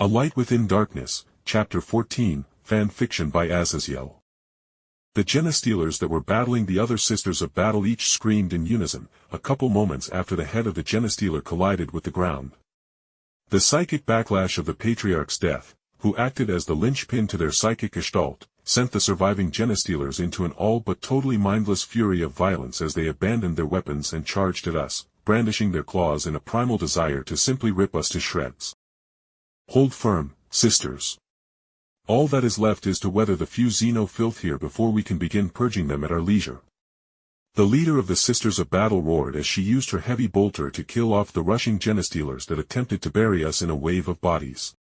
A Light Within Darkness, Chapter 14, Fan Fiction by Azazyel. The Genestealers that were battling the other Sisters of Battle each screamed in unison, a couple moments after the head of the Genestealer collided with the ground. The psychic backlash of the Patriarch's death, who acted as the lynchpin to their psychic gestalt, sent the surviving Genestealers into an all but totally mindless fury of violence as they abandoned their weapons and charged at us, brandishing their claws in a primal desire to simply rip us to shreds. Hold firm, sisters. All that is left is to weather the few Xeno filth here before we can begin purging them at our leisure. The leader of the Sisters of Battle roared as she used her heavy bolter to kill off the rushing Genestealers that attempted to bury us in a wave of bodies.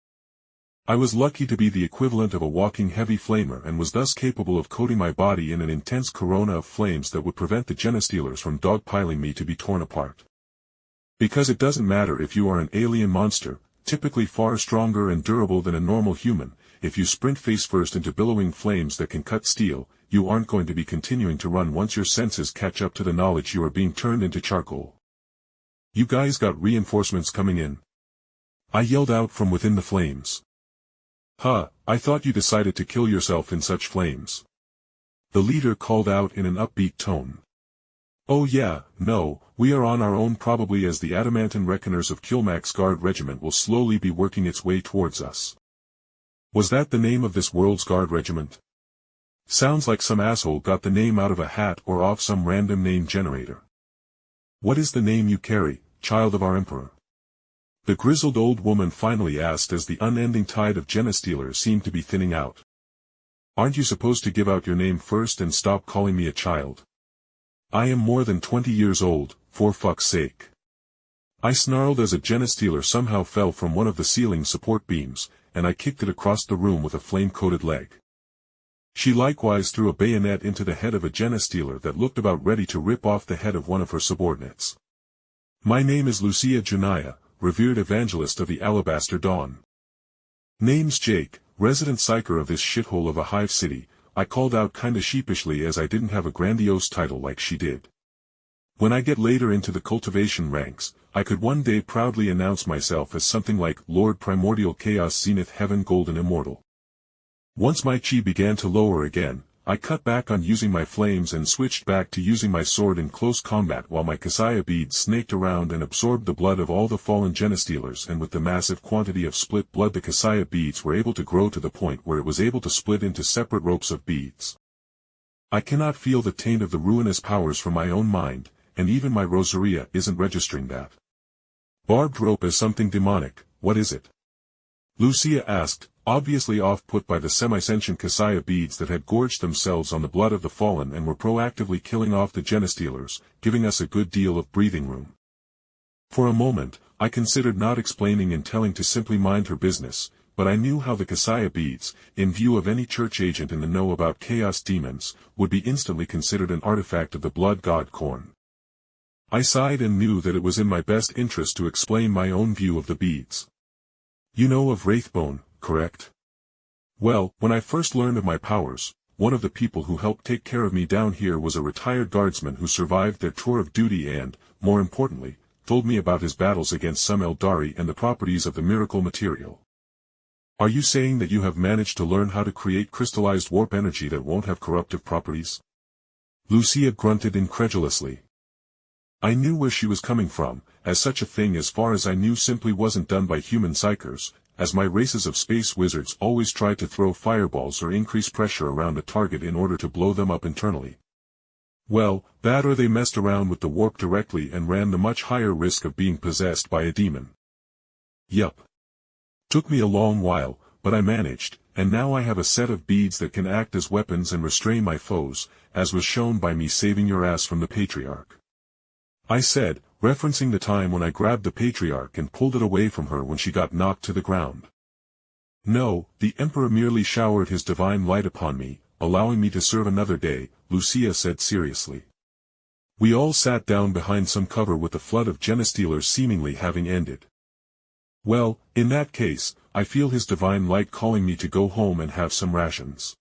I was lucky to be the equivalent of a walking heavy flamer and was thus capable of coating my body in an intense corona of flames that would prevent the Genestealers from dogpiling me to be torn apart. Because it doesn't matter if you are an alien monster, typically far stronger and durable than a normal human, if you sprint face first into billowing flames that can cut steel, you aren't going to be continuing to run once your senses catch up to the knowledge you are being turned into charcoal. You guys got reinforcements coming in? I yelled out from within the flames. Huh, I thought you decided to kill yourself in such flames. The leader called out in an upbeat tone. Oh yeah, no, we are on our own probably as the adamantine reckoners of Kilmack's Guard Regiment will slowly be working its way towards us. Was that the name of this world's Guard Regiment? Sounds like some asshole got the name out of a hat or off some random name generator. What is the name you carry, child of our Emperor? The grizzled old woman finally asked as the unending tide of Genestealers seemed to be thinning out. Aren't you supposed to give out your name first and stop calling me a child? I am more than 20 years old, for fuck's sake. I snarled as a Genestealer somehow fell from one of the ceiling support beams, and I kicked it across the room with a flame-coated leg. She likewise threw a bayonet into the head of a Genestealer that looked about ready to rip off the head of one of her subordinates. My name is Lucia Janiah, revered evangelist of the Alabaster Dawn. Name's Jake, resident psyker of this shithole of a hive city. I called out kinda sheepishly as I didn't have a grandiose title like she did. When I get later into the cultivation ranks, I could one day proudly announce myself as something like Lord Primordial Chaos Zenith Heaven Golden Immortal. Once my chi began to lower again, I cut back on using my flames and switched back to using my sword in close combat while my Kasaya beads snaked around and absorbed the blood of all the fallen Genestealers, and with the massive quantity of split blood the Kasaya beads were able to grow to the point where it was able to split into separate ropes of beads. I cannot feel the taint of the ruinous powers from my own mind, and even my Rosaria isn't registering that. Barbed rope is something demonic, what is it? Lucia asked, obviously off-put by the semi-sentient Kasaya beads that had gorged themselves on the blood of the fallen and were proactively killing off the Genestealers, giving us a good deal of breathing room. For a moment, I considered not explaining and telling to simply mind her business, but I knew how the Kasaya beads, in view of any church agent in the know about chaos demons, would be instantly considered an artifact of the blood god Khorne. I sighed and knew that it was in my best interest to explain my own view of the beads. You know of Wraithbone, correct? Well, when I first learned of my powers, one of the people who helped take care of me down here was a retired guardsman who survived their tour of duty and, more importantly, told me about his battles against some Eldari and the properties of the miracle material. Are you saying that you have managed to learn how to create crystallized warp energy that won't have corruptive properties? Lucia grunted incredulously. I knew where she was coming from, as such a thing as far as I knew simply wasn't done by human psychers, as my races of space wizards always tried to throw fireballs or increase pressure around a target in order to blow them up internally. Well, that or they messed around with the warp directly and ran the much higher risk of being possessed by a demon. Yup. Took me a long while, but I managed, and now I have a set of beads that can act as weapons and restrain my foes, as was shown by me saving your ass from the Patriarch. I said, referencing the time when I grabbed the Patriarch and pulled it away from her when she got knocked to the ground. No, the Emperor merely showered his divine light upon me, allowing me to serve another day, Lucia said seriously. We all sat down behind some cover with the flood of Genestealers seemingly having ended. Well, in that case, I feel his divine light calling me to go home and have some rations.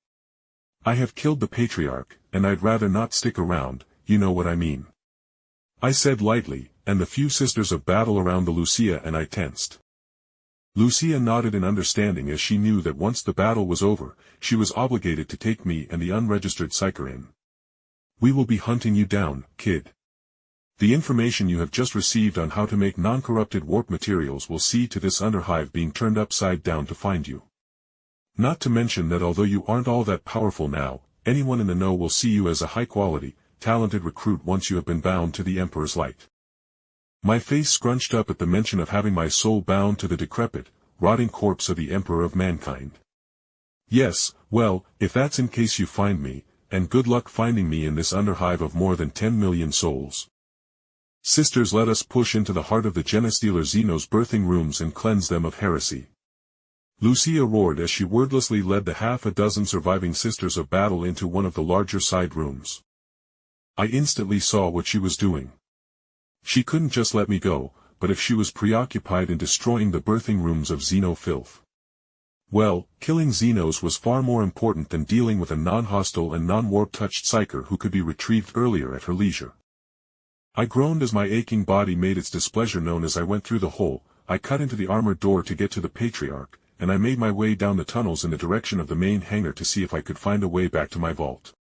I have killed the Patriarch, and I'd rather not stick around, you know what I mean. I said lightly, and the few Sisters of Battle around the Lucia and I tensed. Lucia nodded in understanding as she knew that once the battle was over, she was obligated to take me and the unregistered psyker in. We will be hunting you down, kid. The information you have just received on how to make non-corrupted warp materials will see to this underhive being turned upside down to find you. Not to mention that although you aren't all that powerful now, anyone in the know will see you as a high-quality, talented recruit once you have been bound to the Emperor's light. My face scrunched up at the mention of having my soul bound to the decrepit, rotting corpse of the Emperor of mankind. Yes, well, if that's in case you find me, and good luck finding me in this underhive of more than 10 million souls. Sisters, let us push into the heart of the Genestealer Xeno's birthing rooms and cleanse them of heresy. Lucia roared as she wordlessly led the half a dozen surviving Sisters of Battle into one of the larger side rooms. I instantly saw what she was doing. She couldn't just let me go, but if she was preoccupied in destroying the birthing rooms of Xeno filth. Well, killing Xenos was far more important than dealing with a non-hostile and non-warp-touched psyker who could be retrieved earlier at her leisure. I groaned as my aching body made its displeasure known as I went through the hole. I cut into the armored door to get to the Patriarch, and I made my way down the tunnels in the direction of the main hangar to see if I could find a way back to my vault.